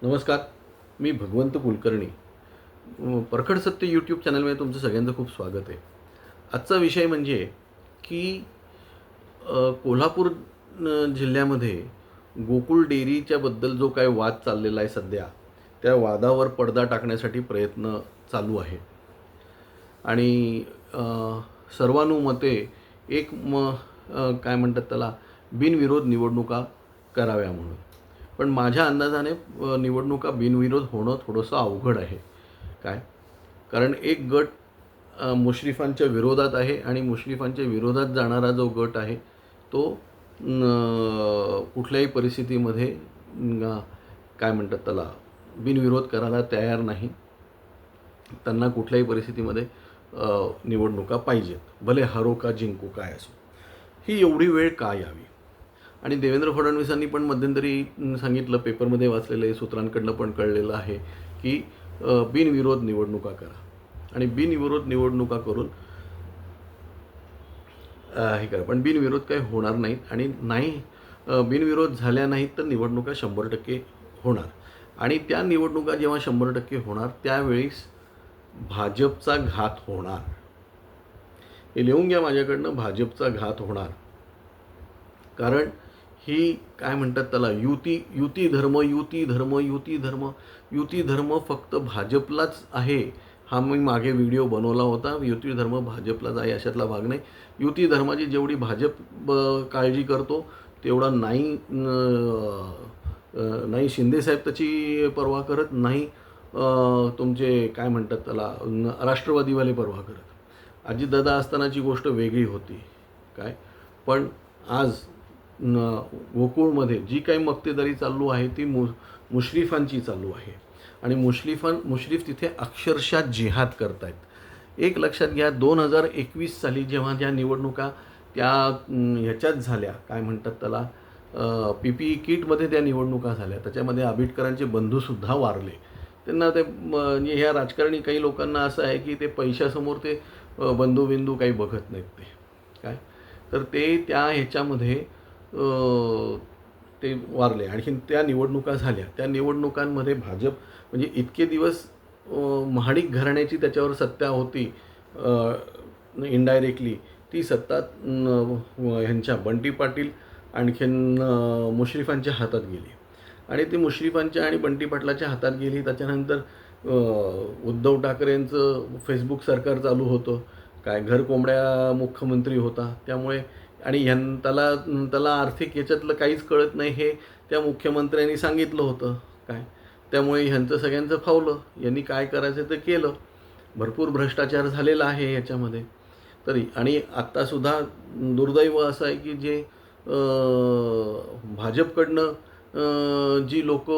नमस्कार. मी भगवंत कुलकर्णी. परखड सत्य यूट्यूब चॅनलमध्ये तुमचं सगळ्यांचं खूप स्वागत आहे. आजचा विषय म्हणजे की कोल्हापूर जिल्ह्यामध्ये गोकुळ डेअरीच्याबद्दल जो काही वाद चाललेला आहे सध्या, त्या वादावर पडदा टाकण्यासाठी प्रयत्न चालू आहे. आणि अ, सर्वानुमते एक काय म्हणतात त्याला, बिनविरोध निवडणुका कराव्या म्हणून. पण माझ्या अंदाजाने निवडणुका बिनविरोध होणं थोडंसं अवघड आहे. काय? कारण एक गट मुश्रीफांच्या विरोधात आहे आणि मुश्रीफांच्या विरोधात जाणारा जो गट आहे तो कुठल्याही परिस्थितीमध्ये काय म्हणतात त्याला, बिनविरोध करायला तयार नाही. त्यांना कुठल्याही परिस्थितीमध्ये निवडणुका पाहिजेत, भले हरो का जिंकू काय असो. ही एवढी वेळ का यावी? आणि देवेंद्र फडणवीसांनी पण मध्यंतरी सांगितलं, पेपरमध्ये वाचलेलं आहे, सूत्रांकडनं पण कळलेलं आहे की बिनविरोध निवडणुका करा आणि बिनविरोध निवडणुका करून हे करा. पण बिनविरोध काही होणार नाहीत आणि बिनविरोध झाल्या नाहीत तर निवडणुका 100% होणार. आणि त्या निवडणुका जेव्हा 100% होणार त्यावेळेस भाजपचा घात होणार. हे लिहून घ्या माझ्याकडनं, भाजपचा घात होणार. कारण ही काय म्हणतात त्याला, युती धर्म फक्त भाजपलाच आहे. हा मी मागे व्हिडिओ बनवला होता. युती धर्म भाजपलाच आहे अशातला भाग नाही. युती धर्माची जेवढी भाजप काळजी करतो तेवढा नाही शिंदेसाहेब त्याची पर्वा करत, नाही तुमचे काय म्हणतात त्याला राष्ट्रवादीवाले पर्वा करत. अजितदादा असतानाची गोष्ट वेगळी होती. काय पण आज गोकुळमध्ये जी काही मक्तेदारी चालू आहे ती मुश्रीफांची चालू आहे. आणि मुश्रीफ तिथे अक्षरशः जिहाद करत आहेत. एक लक्षात घ्या, 2021 साली जेव्हा ज्या निवडणुका त्या ह्याच्यात झाल्या, काय म्हणतात त्याला, PPE किटमध्ये त्या निवडणुका झाल्या, त्याच्यामध्ये आंबेडकरांचे बंधूसुद्धा वारले. त्यांना ते म्हणजे ह्या राजकारणी काही लोकांना असं आहे की ते पैशासमोर ते बंधू काही बघत नाहीत. ते काय तर ते त्या ह्याच्यामध्ये ते वारले. आणखीन त्या निवडणुका झाल्या. त्या निवडणुकांमध्ये भाजप म्हणजे इतके दिवस महाडिक घराण्याची त्याच्यावर सत्ता होती, इनडायरेक्टली ती सत्ता ह्यांच्या बंटी पाटील आणखीन मुश्रीफांच्या हातात गेली. आणि ती मुश्रीफांच्या आणि बंटी पाटलाच्या हातात गेली. त्याच्यानंतर उद्धव ठाकरेंचं फेसबुक सरकार चालू होतं, काय घरकोंबड्या मुख्यमंत्री होता. त्यामुळे आणि त्याला आर्थिक याच्यातलं काहीच कळत नाही हे त्या मुख्यमंत्र्यांनी सांगितलं होतं. काय त्यामुळे ह्यांचं सगळ्यांचं फावलं. यांनी काय करायचं ते केलं. भरपूर भ्रष्टाचार झालेला आहे याच्यामध्ये तरी. आणि आत्तासुद्धा दुर्दैव असं आहे की जे भाजपकडनं जी लोक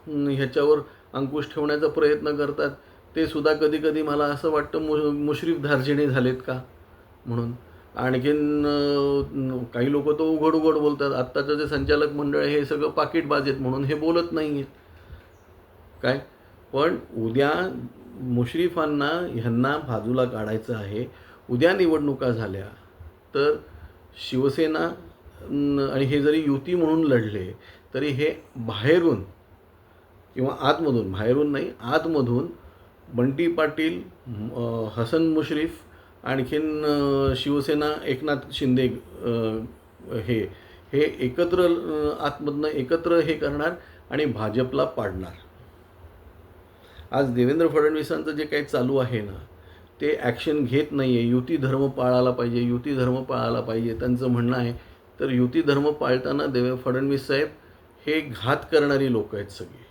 ह्याच्यावर अंकुश ठेवण्याचा प्रयत्न करतात ते सुद्धा कधी कधी मला असं वाटतं मुश्रीफ धार्जिणे झालेत का म्हणून. आणखीन काही लोक तो उघड बोलतात, आत्ताचं जे संचालक मंडळ हे सगळं पाकिटबाज आहेत म्हणून हे बोलत नाही आहेत. काय पण उद्या मुश्रीफांना ह्यांना बाजूला काढायचं आहे. उद्या निवडणुका झाल्या तर शिवसेना आणि हे जरी युती म्हणून लढले तरी हे बाहेरून किंवा आतमधून, बाहेरून नाही आतमधून, बंटी पाटील, हसन मुश्रीफ, आणखीन शिवसेना एकनाथ शिंदे हे हे एकत्र आतमधनं एकत्र हे करणार आणि भाजपला पाडणार. आज देवेंद्र फडणवीसांचं जे काही चालू आहे ना ते ॲक्शन घेत नाही आहे. युती धर्म पाळायला पाहिजे त्यांचं म्हणणं आहे. तर युती धर्म पाळताना फडणवीस साहेब हे घात करणारी लोक आहेत सगळी.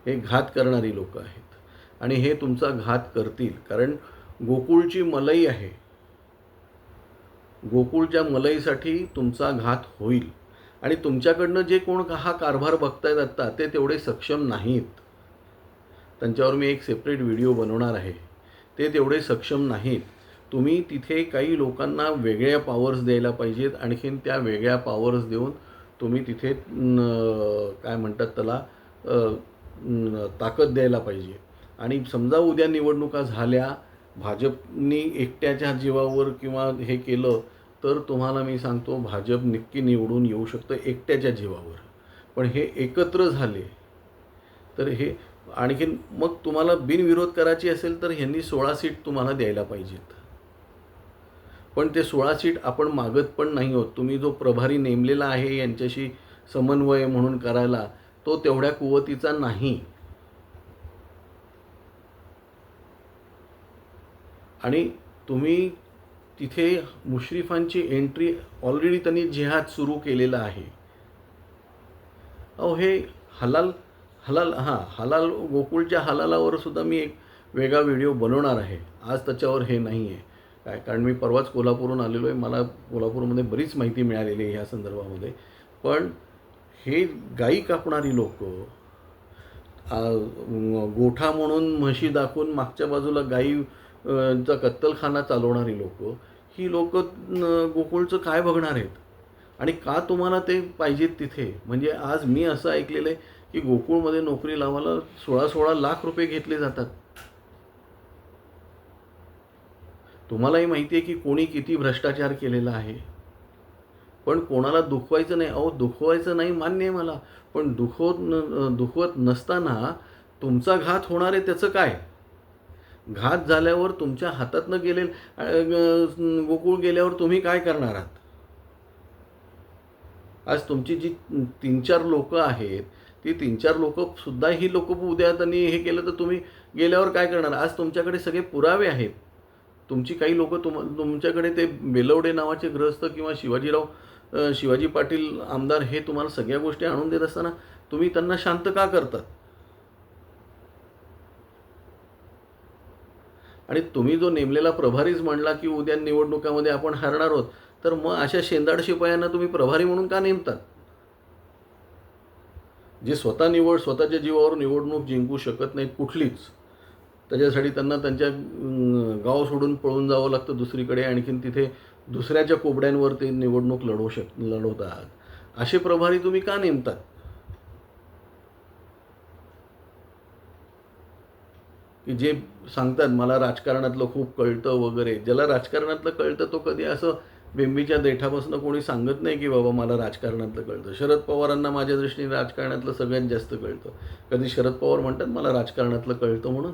हे घात करणारी लोक आहेत आणि हे तुमचा घात करतील. कारण गोकुळची मलई आहे. गोकुळच्या मलईसाठी तुमचा घात होईल. आणि तुमच्याकडनं जे कोण हा कारभार बघतायत आत्ता ते तेवढे सक्षम नाहीत. त्यांच्यावर मी एक सेपरेट व्हिडिओ बनवणार आहे. ते तेवढे सक्षम नाहीत. तुम्ही तिथे काही लोकांना वेगळ्या पॉवर्स द्यायला पाहिजेत. आणखीन त्या वेगळ्या पॉवर्स देऊन तुम्ही तिथे काय म्हणतात त्याला ताकद द्यायला पाहिजे. आणि समजा उद्या निवडणुका झाल्या, भाजपनी एकट्याच्या जीवावर किंवा हे केलं तर तुम्हाला मी सांगतो भाजप नक्की निवडून येऊ शकतं एकट्याच्या जीवावर. पण हे एकत्र झाले तर हे आणखीन मग तुम्हाला बिनविरोध करायची असेल तर ह्यांनी 16 सीट तुम्हाला द्यायला पाहिजेत. पण ते 16 सीट आपण मागत पण नाही आहोत. तुम्ही जो प्रभारी नेमलेला आहे यांच्याशी समन्वय म्हणून करायला, तो तेवढ्या कुवतीचा नाही. आणि तुम्ही तिथे मुश्रीफांची एंट्री ऑलरेडी त्यांनी जिहाद सुरू केलेला आहे. अहो हे हलाल हलाल हां हलाल गोकुळच्या हलालावर सुद्धा मी एक वेगळा व्हिडिओ बनवणार आहे. आज त्याच्यावर हे नाही आहे काय, कारण मी परवाच कोल्हापूरहून आलेलो आहे. मला कोल्हापूरमध्ये बरीच माहिती मिळालेली आहे ह्या संदर्भामध्ये. पण हे गाई कापणारी लोकं, गोठा म्हणून म्हशी दाखवून मागच्या बाजूला गाई चा कत्तलखाना चालवणारी लोकं, ही लोकं गोकुळचं काय बघणार आहेत? आणि का तुम्हाला ते पाहिजेत तिथे? म्हणजे आज मी असं ऐकलेलं आहे की गोकुळमध्ये नोकरी लावायला 16-16 लाख रुपये घेतले जातात. तुम्हालाही माहिती आहे की कोणी किती भ्रष्टाचार केलेला आहे. पण कोणाला दुखवायचं नाही. अहो दुखवायचं नाही मान्य आहे मला, पण दुखवत नसताना तुमचा घात होणार आहे त्याचं काय? घात झाल्यावर तुमच्या हातातनं गोकुळ गेल्यावर तुम्ही काय करणार आहात? आज तुमची जी 3-4 लोकं आहेत, ती 3-4 लोकं सुद्धा ही लोकं उद्या त्यांनी हे केलं तर तुम्ही गेल्यावर काय करणार? आज तुमच्याकडे सगळे पुरावे आहेत. तुमची काही लोकं तुमच्याकडे ते बेलवडे नावाचे गृहस्थ किंवा शिवाजी पाटील आमदार हे तुम्हाला सगळ्या गोष्टी आणून देत असताना तुम्ही त्यांना शांत का करतात? आणि तुम्ही जो नेमलेला प्रभारीच म्हणला की उद्या निवडणुकामध्ये आपण हरणार आहोत, तर मग अशा शेंदाड शिपायांना तुम्ही प्रभारी म्हणून का नेमतात? जे स्वतःच्या जीवावर निवडणूक जिंकू शकत नाहीत कुठलीच. त्याच्यासाठी त्यांना त्यांच्या गाव सोडून पळून जावं लागतं दुसरीकडे, आणखीन तिथे दुसऱ्याच्या कोबड्यांवर ते निवडणूक लढवतात. असे प्रभारी तुम्ही का नेमतात? की जे सांगतात मला राजकारणातलं खूप कळतं वगैरे. ज्याला राजकारणातलं कळतं तो कधी असं बिंबीच्या देठापासून कोणी सांगत नाही की बाबा मला राजकारणातलं कळतं. शरद पवारांना माझ्या दृष्टीने राजकारणातलं सगळ्यात जास्त कळतं. कधी शरद पवार म्हणतात मला राजकारणातलं कळतं म्हणून?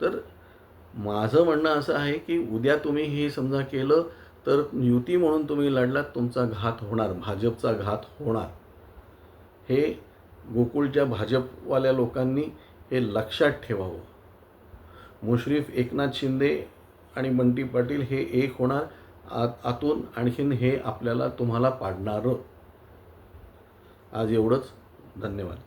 तर माझं म्हणणं असं आहे की उद्या तुम्ही हे समजा केलं तर युती म्हणून तुम्ही लढलात, तुमचा घात होणार, भाजपचा घात होणार. हे गोकुळच्या भाजपवाल्या लोकांनी हे लक्षात ठेवावं. मुश्रीफ, एकनाथ शिंदे आणि बंटी पाटील हे एक होणार आतून, आणखीन हे तुम्हाला पाडणार. आज एवढंच. धन्यवाद.